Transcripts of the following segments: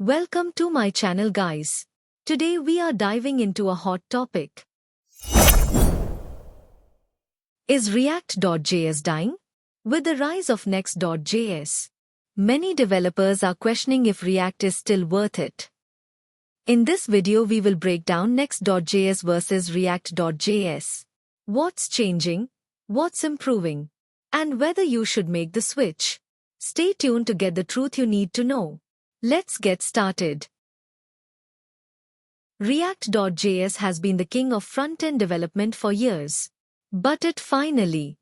Welcome to my channel, guys. Today we are diving into a hot topic. Is React.js dying? With the rise of Next.js, many developers are questioning if React is still worth it. In this video we will break down Next.js versus React.js. What's changing, what's improving, and whether you should make the switch. Stay tuned to get the truth you need to know. Let's get started. React.js has been the king of front-end development for years. But it finally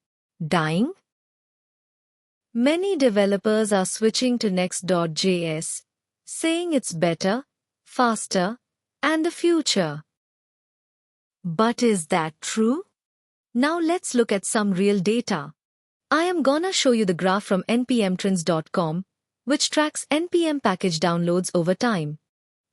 dying? Many developers are switching to Next.js, saying it's better, faster, and the future. But is that true? Now let's look at some real data. I am gonna show you the graph from npmtrends.com, which tracks npm package downloads over time.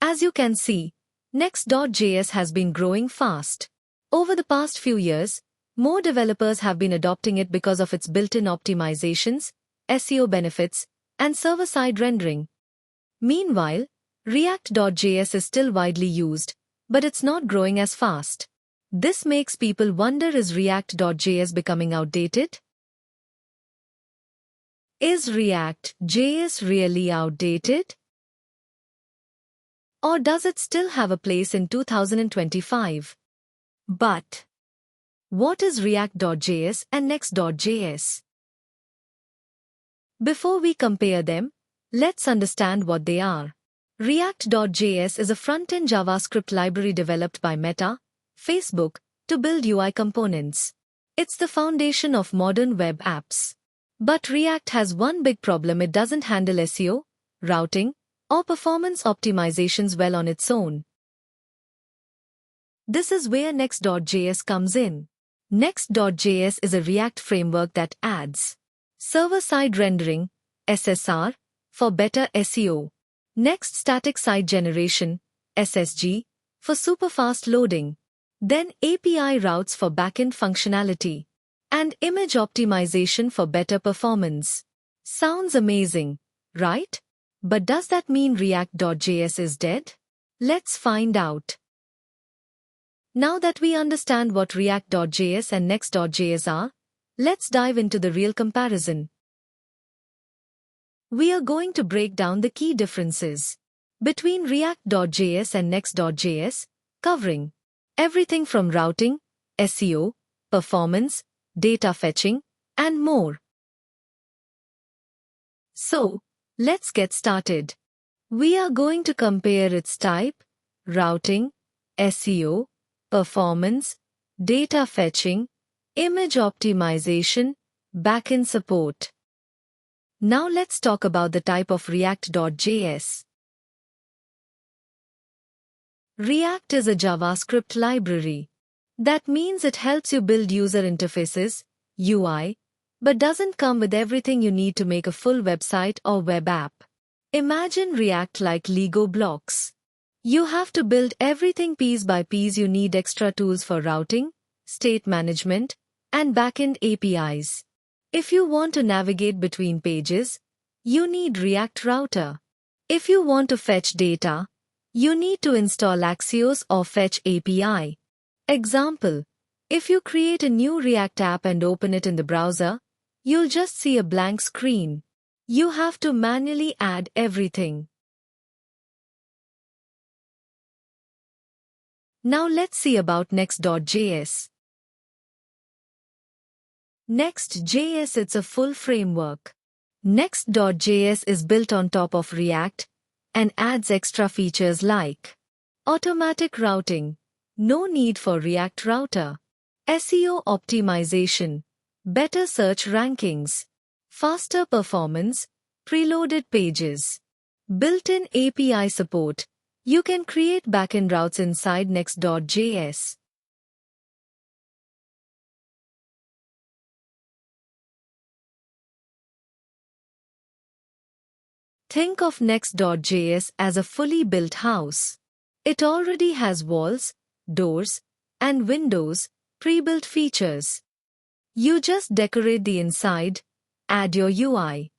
As you can see, Next.js has been growing fast. Over the past few years, more developers have been adopting it because of its built-in optimizations, SEO benefits, and server-side rendering. Meanwhile, React.js is still widely used, but it's not growing as fast. This makes people wonder, is React.js becoming outdated? Is React.js really outdated? Or does it still have a place in 2025? But what is React.js and Next.js? Before we compare them, let's understand what they are. React.js is a front-end JavaScript library developed by Meta, Facebook, to build UI components. It's the foundation of modern web apps. But React has one big problem: it doesn't handle SEO, routing, or performance optimizations well on its own. This is where Next.js comes in. Next.js is a React framework that adds server-side rendering, SSR, for better SEO, Next static site generation, SSG, for super-fast loading, then API routes for backend functionality, and image optimization for better performance. Sounds amazing, right? But does that mean React.js is dead? Let's find out. Now that we understand what React.js and Next.js are, let's dive into the real comparison. We are going to break down the key differences between React.js and Next.js, covering everything from routing, SEO, performance, data fetching, and more. So, let's get started. We are going to compare its type, routing, SEO, performance, data fetching, image optimization, backend support. Now let's talk about the type of React.js. React is a JavaScript library. That means it helps you build user interfaces, UI, but doesn't come with everything you need to make a full website or web app. Imagine React like Lego blocks. You have to build everything piece by piece. You need extra tools for routing, state management, and backend APIs. If you want to navigate between pages, you need React Router. If you want to fetch data, you need to install Axios or Fetch API. Example: if you create a new React app and open it in the browser, you'll just see a blank screen. You have to manually add everything. Now let's see about Next.js. Next.js, it's a full framework. Next.js is built on top of React and adds extra features like automatic routing, no need for React Router, SEO optimization, better search rankings, faster performance, preloaded pages, built-in API support. You can create backend routes inside Next.js. Think of Next.js as a fully built house. It already has walls, doors, and windows, pre-built features. You just decorate the inside, add your UI.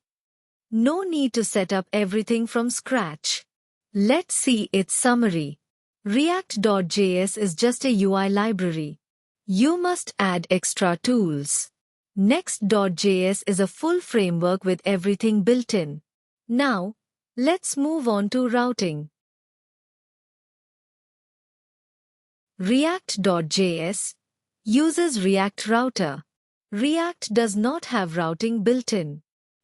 No need to set up everything from scratch. Let's see its summary. React.js is just a UI library. You must add extra tools. Next.js is a full framework with everything built in. Now, let's move on to routing. React.js uses React Router. React does not have routing built in.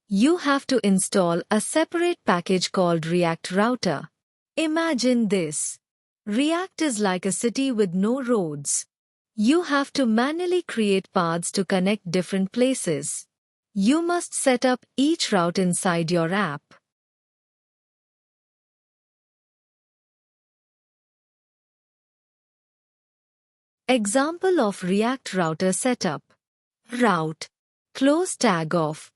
You have to install a separate package called React Router. Imagine this. React is like a city with no roads. You have to manually create paths to connect different places. You must set up each route inside your app. Example of React Router setup. Route. Close tag of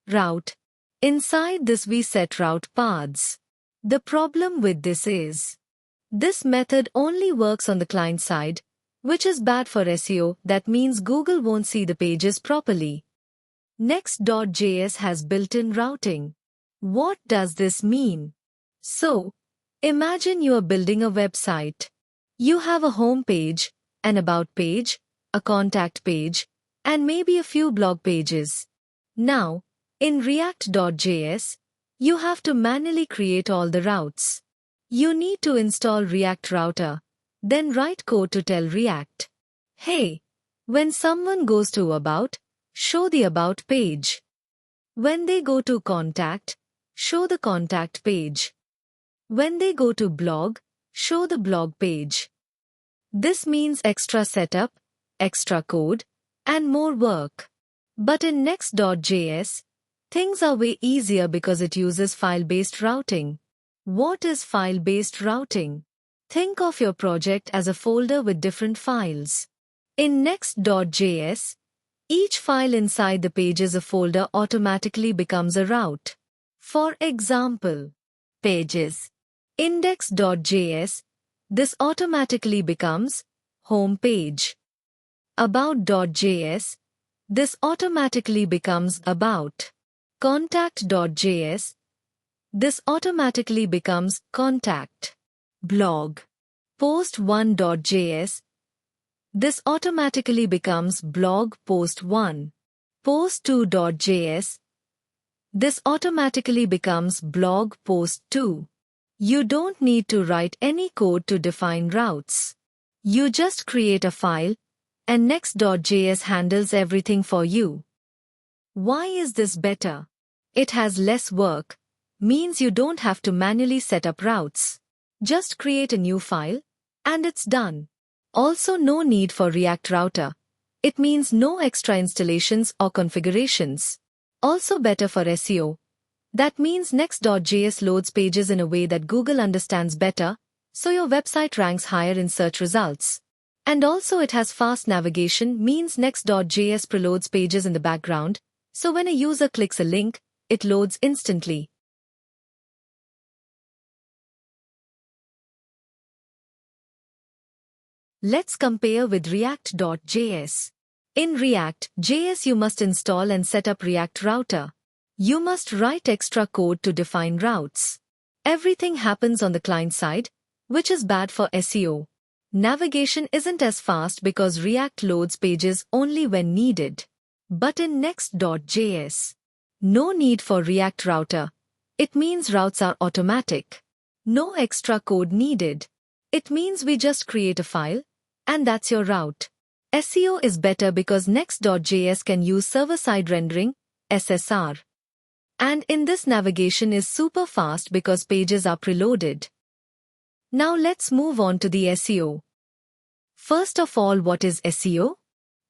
route. Inside this we set route paths. The problem with this is, this method only works on the client side, which is bad for SEO. That means Google won't see the pages properly. Next.js has built-in routing. What does this mean? So, imagine you are building a website. You have a home page, an about page, a contact page, and maybe a few blog pages. Now, in React.js, you have to manually create all the routes. You need to install React Router, then write code to tell React, hey, when someone goes to About, show the About page. When they go to Contact, show the Contact page. When they go to Blog, show the Blog page. This means extra setup, extra code, and more work. But in Next.js, things are way easier because it uses file-based routing. What is file-based routing? Think of your project as a folder with different files. In Next.js, each file inside the pages of folder automatically becomes a route. For example, pages. Index.js, this automatically becomes home page. About.js, this automatically becomes about. Contact.js, this automatically becomes contact. Blog. Post1.js, this automatically becomes blog post1. Post2.js, this automatically becomes blog post2. You don't need to write any code to define routes. You just create a file, and Next.js handles everything for you. Why is this better? It has less work, means you don't have to manually set up routes. Just create a new file, and it's done. Also, no need for React Router. It means no extra installations or configurations. Also better for SEO. That means Next.js loads pages in a way that Google understands better, so your website ranks higher in search results. And also it has fast navigation, means Next.js preloads pages in the background, so when a user clicks a link, it loads instantly. Let's compare with React.js. In React.js you must install and set up React Router. You must write extra code to define routes. Everything happens on the client side, which is bad for SEO. Navigation isn't as fast because React loads pages only when needed. But in Next.js, no need for React Router. It means routes are automatic. No extra code needed. It means we just create a file, and that's your route. SEO is better because Next.js can use server-side rendering, SSR. And in this navigation is super fast because pages are preloaded. Now let's move on to the SEO. First of all, what is SEO?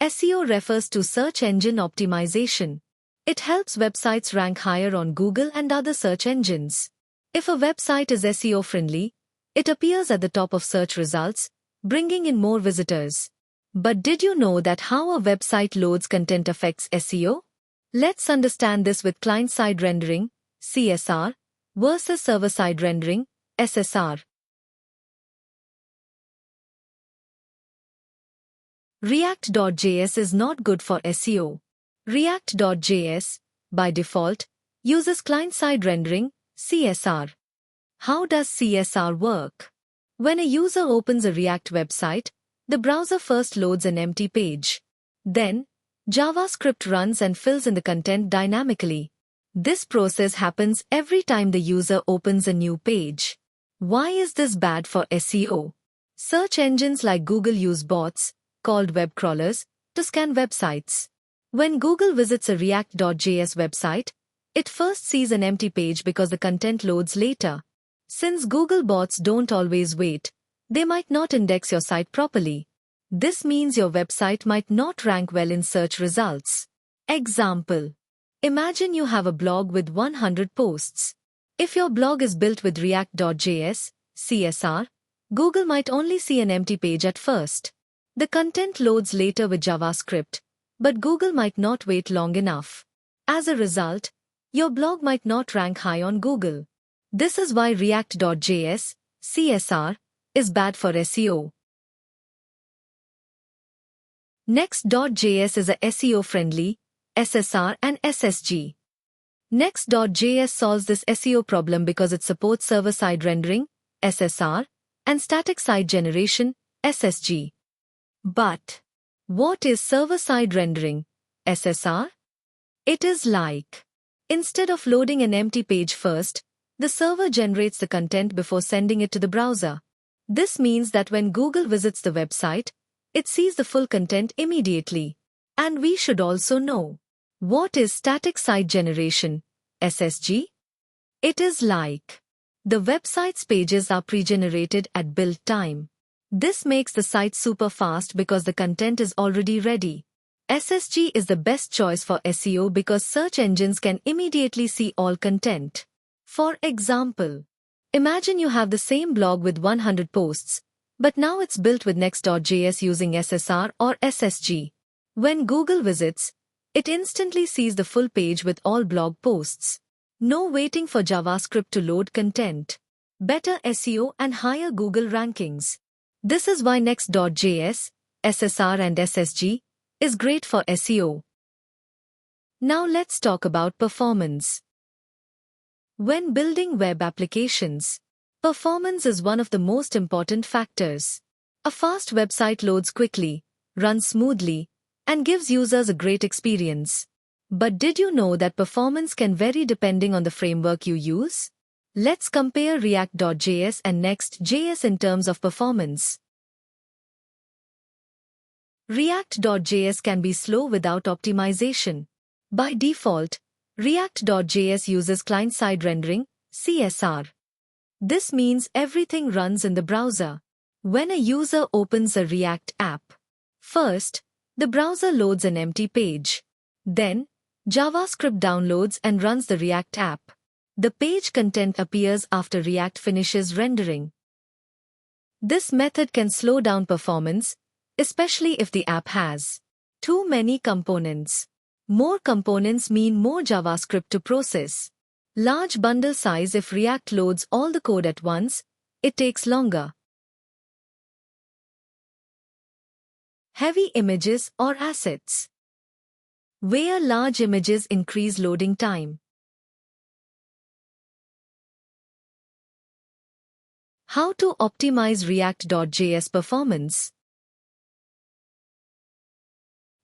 SEO refers to search engine optimization. It helps websites rank higher on Google and other search engines. If a website is SEO friendly, it appears at the top of search results, bringing in more visitors. But did you know that how a website loads content affects SEO? Let's understand this with client-side rendering, CSR, versus server-side rendering, SSR. React.js is not good for SEO. React.js, by default, uses client-side rendering, CSR. How does CSR work? When a user opens a React website, the browser first loads an empty page. Then, JavaScript runs and fills in the content dynamically. This process happens every time the user opens a new page. Why is this bad for SEO? Search engines like Google use bots, called web crawlers, to scan websites. When Google visits a React.js website, it first sees an empty page because the content loads later. Since Google bots don't always wait, they might not index your site properly. This means your website might not rank well in search results. Example. Imagine you have a blog with 100 posts. If your blog is built with React.js, CSR, Google might only see an empty page at first. The content loads later with JavaScript, but Google might not wait long enough. As a result, your blog might not rank high on Google. This is why React.js, CSR, is bad for SEO. Next.js is a SEO-friendly, SSR and SSG. Next.js solves this SEO problem because it supports server-side rendering, SSR, and static site generation, SSG. But what is server-side rendering, SSR? It is like, instead of loading an empty page first, the server generates the content before sending it to the browser. This means that when Google visits the website, it sees the full content immediately. And we should also know, what is static site generation, SSG? It is like, the website's pages are pre-generated at build time. This makes the site super fast because the content is already ready. SSG is the best choice for SEO because search engines can immediately see all content. For example, imagine you have the same blog with 100 posts, but now it's built with Next.js using SSR or SSG. When Google visits, it instantly sees the full page with all blog posts. No waiting for JavaScript to load content. Better SEO and higher Google rankings. This is why Next.js, SSR and SSG is great for SEO. Now let's talk about performance. When building web applications, performance is one of the most important factors. A fast website loads quickly, runs smoothly, and gives users a great experience. But did you know that performance can vary depending on the framework you use? Let's compare React.js and Next.js in terms of performance. React.js can be slow without optimization. By default, React.js uses client-side rendering, CSR. This means everything runs in the browser. When a user opens a React app, first, the browser loads an empty page. Then, JavaScript downloads and runs the React app. The page content appears after React finishes rendering. This method can slow down performance, especially if the app has too many components. More components mean more JavaScript to process. Large bundle size. If React loads all the code at once, it takes longer. Heavy images or assets. Where large images increase loading time. How to optimize React.js performance.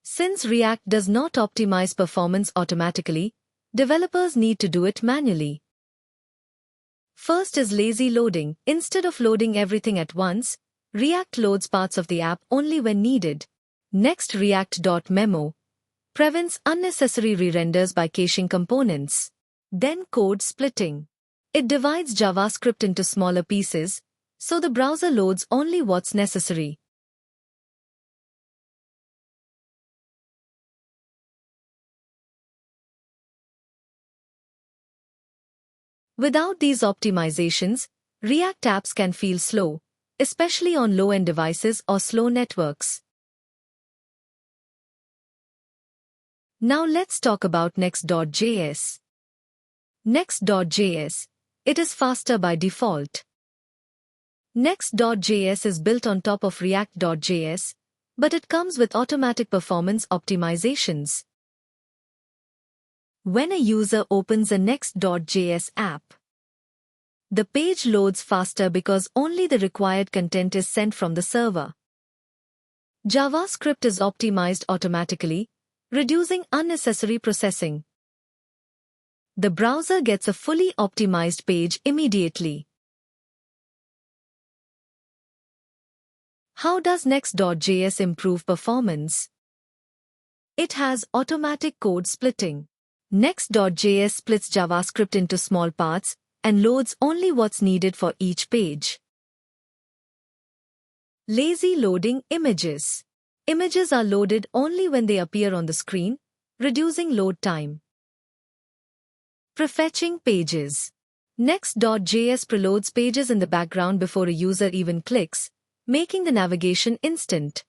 Since React does not optimize performance automatically, developers need to do it manually. First is lazy loading. Instead of loading everything at once, React loads parts of the app only when needed. Next, React.memo prevents unnecessary re-renders by caching components. Then code splitting. It divides JavaScript into smaller pieces, so the browser loads only what's necessary. Without these optimizations, React apps can feel slow, especially on low-end devices or slow networks. Now let's talk about Next.js. Next.js. It is faster by default. Next.js is built on top of React.js, but it comes with automatic performance optimizations. When a user opens a Next.js app, The page loads faster because only the required content is sent from the server. JavaScript is optimized automatically, reducing unnecessary processing. The browser gets a fully optimized page immediately. How does Next.js improve performance? It has automatic code splitting. Next.js splits JavaScript into small parts and loads only what's needed for each page. Lazy loading images. Images are loaded only when they appear on the screen, reducing load time. Prefetching pages. Next.js preloads pages in the background before a user even clicks, making the navigation instant.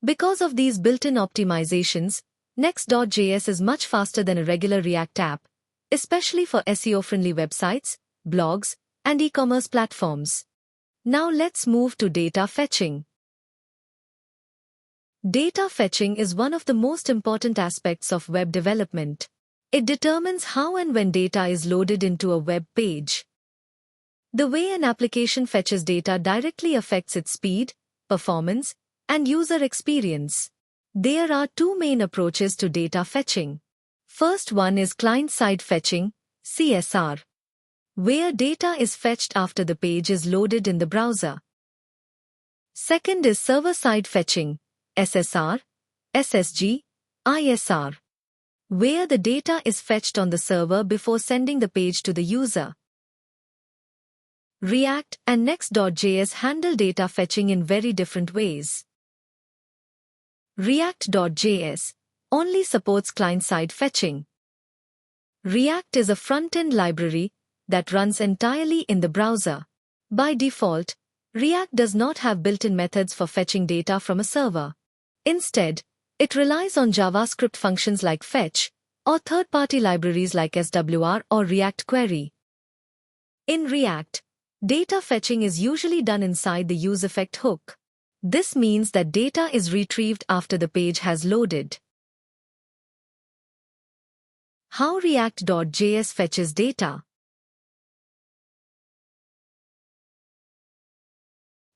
Because of these built-in optimizations, Next.js is much faster than a regular React app, especially for SEO-friendly websites, blogs, and e-commerce platforms. Now let's move to data fetching. Data fetching is one of the most important aspects of web development. It determines how and when data is loaded into a web page. The way an application fetches data directly affects its speed, performance, and user experience. There are two main approaches to data fetching. First one is client-side fetching, CSR, where data is fetched after the page is loaded in the browser. Second is server-side fetching, SSR, SSG, ISR, where the data is fetched on the server before sending the page to the user. React and Next.js handle data fetching in very different ways. React.js only supports client-side fetching. React is a front-end library that runs entirely in the browser. By default, React does not have built-in methods for fetching data from a server. Instead, it relies on JavaScript functions like fetch, or third-party libraries like SWR or React Query. In React, data fetching is usually done inside the useEffect hook. This means that data is retrieved after the page has loaded. How React.js fetches data?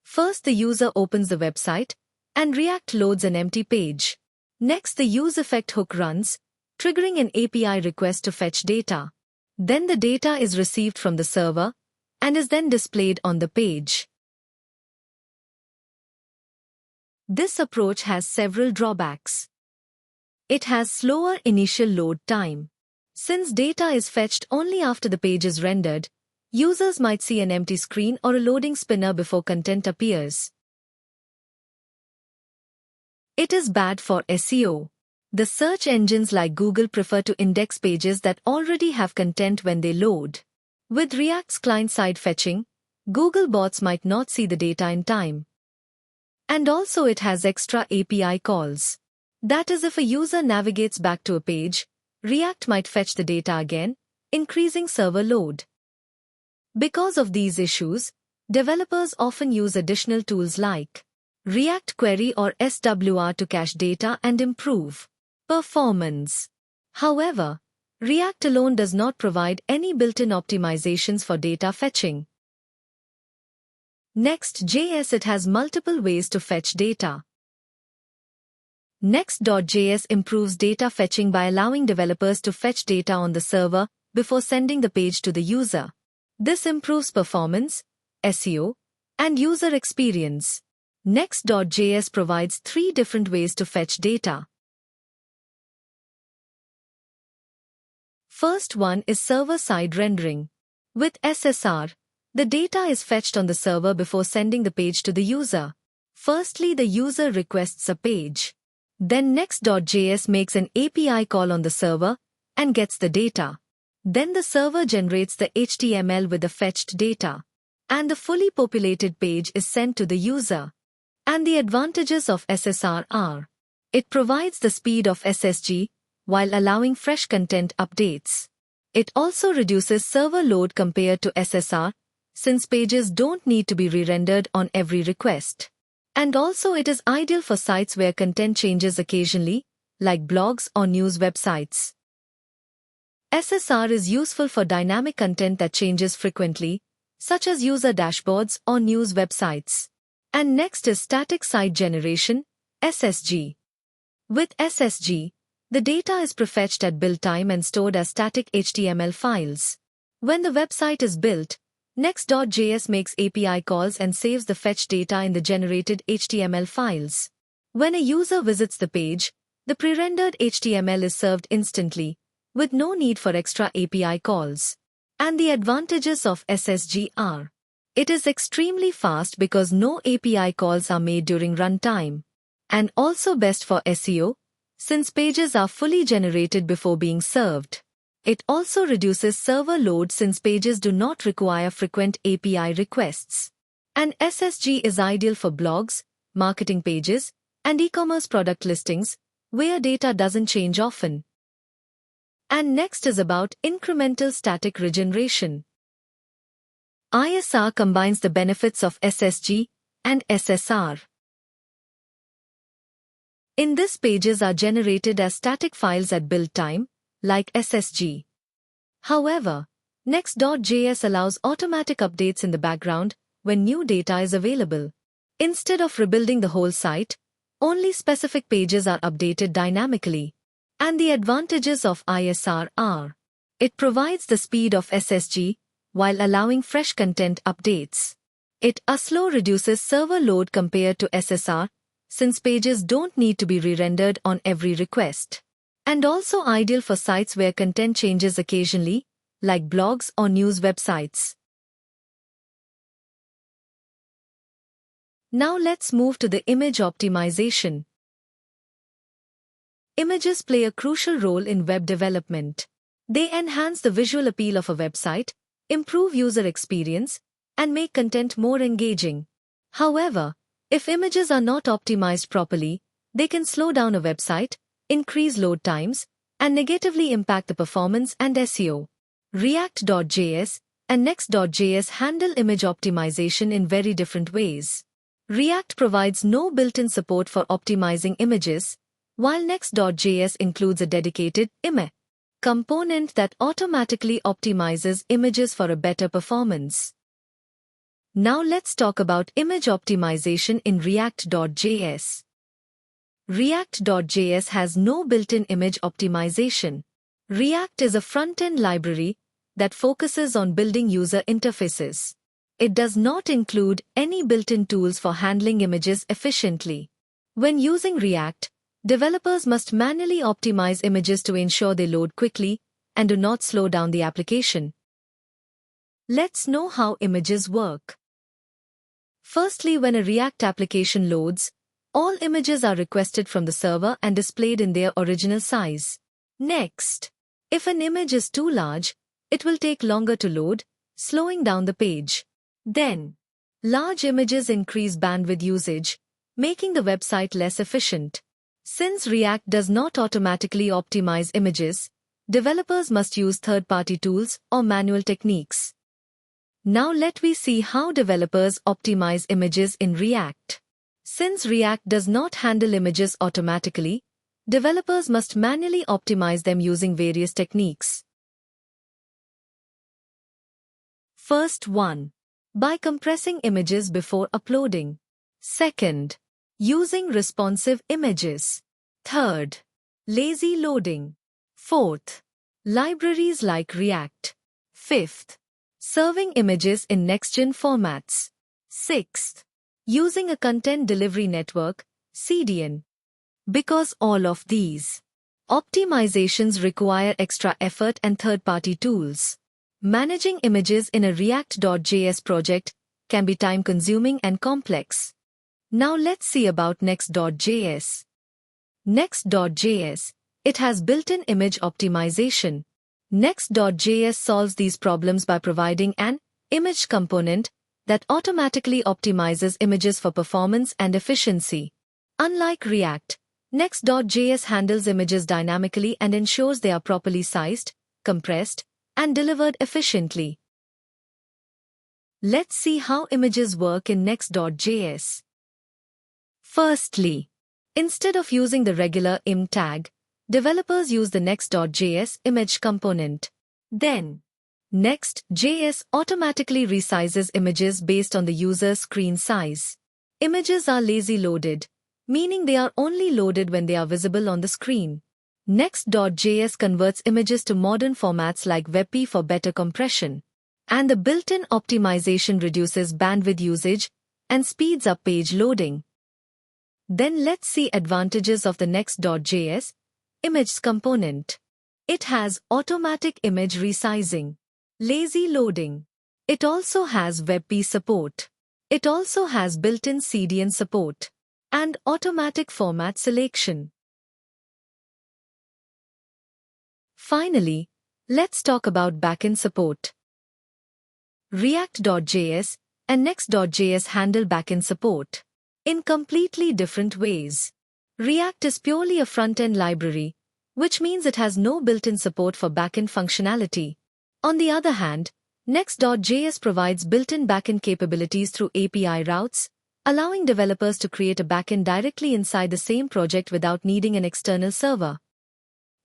First, the user opens the website, and React loads an empty page. Next, the useEffect hook runs, triggering an API request to fetch data. Then the data is received from the server, and is then displayed on the page. This approach has several drawbacks. It has slower initial load time. Since data is fetched only after the page is rendered, users might see an empty screen or a loading spinner before content appears. It is bad for SEO. The search engines like Google prefer to index pages that already have content when they load. With React's client-side fetching, Google bots might not see the data in time. And also it has extra API calls. That is, if a user navigates back to a page, React might fetch the data again, increasing server load. Because of these issues, developers often use additional tools like React Query or SWR to cache data and improve performance. However, React alone does not provide any built-in optimizations for data fetching. Next.js, it has multiple ways to fetch data. Next.js improves data fetching by allowing developers to fetch data on the server before sending the page to the user. This improves performance, SEO, and user experience. Next.js provides 3 different ways to fetch data. First one is server-side rendering. With SSR, the data is fetched on the server before sending the page to the user. Firstly, the user requests a page. Then Next.js makes an API call on the server and gets the data. Then the server generates the HTML with the fetched data. And the fully populated page is sent to the user. And the advantages of SSR are: it provides the speed of SSG while allowing fresh content updates. It also reduces server load compared to SSR, since pages don't need to be re-rendered on every request. And also it is ideal for sites where content changes occasionally, like blogs or news websites. SSR is useful for dynamic content that changes frequently, such as user dashboards or news websites. And next is static site generation, SSG. With SSG, the data is prefetched at build time and stored as static HTML files. When the website is built, Next.js makes API calls and saves the fetched data in the generated HTML files. When a user visits the page, the pre-rendered HTML is served instantly, with no need for extra API calls. And the advantages of SSG are: it is extremely fast because no API calls are made during runtime, and also best for SEO, since pages are fully generated before being served. It also reduces server load since pages do not require frequent API requests. And SSG is ideal for blogs, marketing pages, and e-commerce product listings, where data doesn't change often. And next is about incremental static regeneration. ISR combines the benefits of SSG and SSR. In this, pages are generated as static files at build time, like SSG. However, Next.js allows automatic updates in the background when new data is available. Instead of rebuilding the whole site, only specific pages are updated dynamically. And the advantages of ISR are: it provides the speed of SSG while allowing fresh content updates. It slow reduces server load compared to SSR, since pages don't need to be re-rendered on every request. And also ideal for sites where content changes occasionally, like blogs or news websites. Now let's move to the image optimization. Images play a crucial role in web development. They enhance the visual appeal of a website, improve user experience, and make content more engaging. However, if images are not optimized properly, they can slow down a website, increase load times, and negatively impact the performance and SEO. React.js and Next.js handle image optimization in very different ways. React provides no built-in support for optimizing images, while Next.js includes a dedicated image component that automatically optimizes images for a better performance. Now let's talk about image optimization in React.js. React.js has no built-in image optimization. React is a front-end library that focuses on building user interfaces. It does not include any built-in tools for handling images efficiently. When using React, developers must manually optimize images to ensure they load quickly and do not slow down the application. Let's know how images work. Firstly, when a React application loads, all images are requested from the server and displayed in their original size. Next, if an image is too large, it will take longer to load, slowing down the page. Then, large images increase bandwidth usage, making the website less efficient. Since React does not automatically optimize images, developers must use third-party tools or manual techniques. Now let me see how developers optimize images in React. Since React does not handle images automatically, developers must manually optimize them using various techniques. First one, by compressing images before uploading. Second, using responsive images. Third, lazy loading. Fourth, libraries like React. Fifth, serving images in next-gen formats. Sixth, using a content delivery network, CDN. Because all of these optimizations require extra effort and third-party tools, managing images in a React.js project can be time-consuming and complex. Now let's see about Next.js. Next.js, it has built-in image optimization. Next.js solves these problems by providing an image component that automatically optimizes images for performance and efficiency. Unlike React, Next.js handles images dynamically and ensures they are properly sized, compressed, and delivered efficiently. Let's see how images work in Next.js. Firstly, instead of using the regular im tag, developers use the Next.js image component. Then, Next.js automatically resizes images based on the user's screen size. Images are lazy loaded, meaning they are only loaded when they are visible on the screen. Next.js converts images to modern formats like WebP for better compression. And the built-in optimization reduces bandwidth usage and speeds up page loading. Then let's see advantages of the Next.js images component. It has automatic image resizing, lazy loading. It also has WebP support. It also has built-in CDN support and automatic format selection. Finally, let's talk about backend support. React.js and Next.js handle backend support in completely different ways. React is purely a front-end library, which means it has no built-in support for backend functionality. On the other hand, Next.js provides built-in backend capabilities through API routes, allowing developers to create a backend directly inside the same project without needing an external server.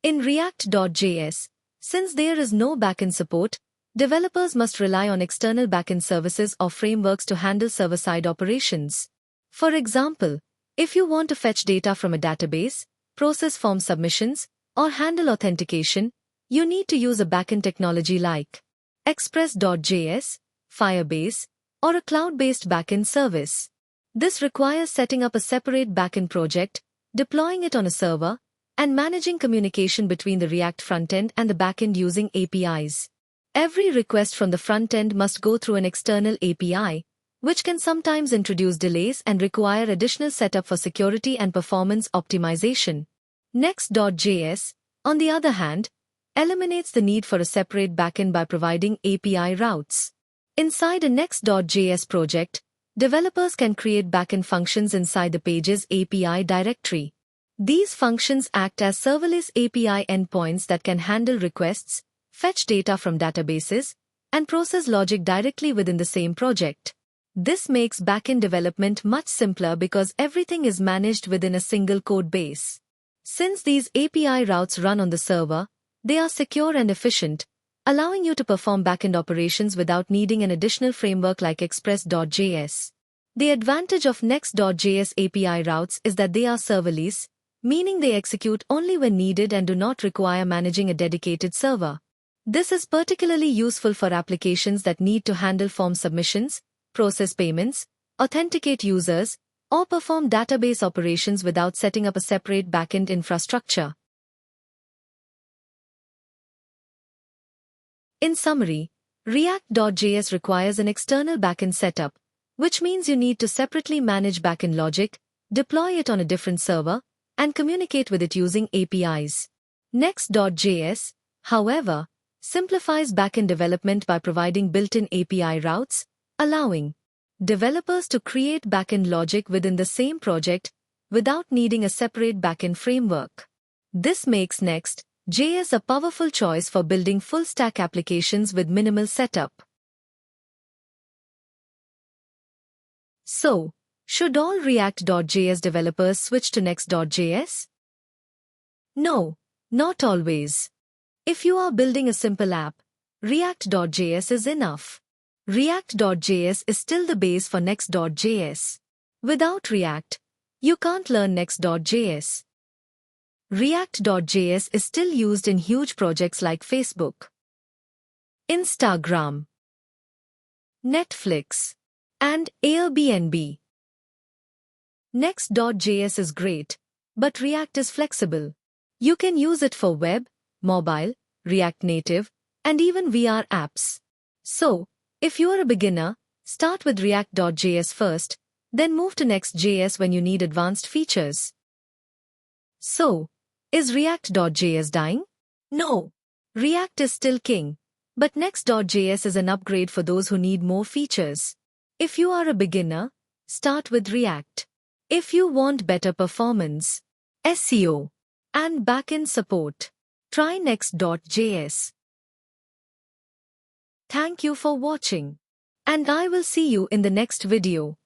In React.js, since there is no backend support, developers must rely on external backend services or frameworks to handle server-side operations. For example, if you want to fetch data from a database, process form submissions, or handle authentication, you need to use a backend technology like Express.js, Firebase, or a cloud-based backend service. This requires setting up a separate backend project, deploying it on a server, and managing communication between the React frontend and the backend using APIs. Every request from the frontend must go through an external API, which can sometimes introduce delays and require additional setup for security and performance optimization. Next.js, on the other hand, eliminates the need for a separate backend by providing API routes. Inside a Next.js project, developers can create backend functions inside the page's API directory. These functions act as serverless API endpoints that can handle requests, fetch data from databases, and process logic directly within the same project. This makes backend development much simpler because everything is managed within a single code base. Since these API routes run on the server, they are secure and efficient, allowing you to perform backend operations without needing an additional framework like Express.js. The advantage of Next.js API routes is that they are serverless, meaning they execute only when needed and do not require managing a dedicated server. This is particularly useful for applications that need to handle form submissions, process payments, authenticate users, or perform database operations without setting up a separate backend infrastructure. In summary, React.js requires an external backend setup, which means you need to separately manage backend logic, deploy it on a different server, and communicate with it using APIs. Next.js, however, simplifies backend development by providing built-in API routes, allowing developers to create backend logic within the same project without needing a separate backend framework. This makes Next.js a powerful choice for building full-stack applications with minimal setup. So, should all React.js developers switch to Next.js? No, not always. If you are building a simple app, React.js is enough. React.js is still the base for Next.js. Without React, you can't learn Next.js. React.js is still used in huge projects like Facebook, Instagram, Netflix, and Airbnb. Next.js is great, but React is flexible. You can use it for web, mobile, React Native, and even VR apps. So, if you are a beginner, start with React.js first, then move to Next.js when you need advanced features. So, is React.js dying? No. React is still king, but Next.js is an upgrade for those who need more features. If you are a beginner, start with React. If you want better performance, SEO, and backend support, try Next.js. Thank you for watching, and I will see you in the next video.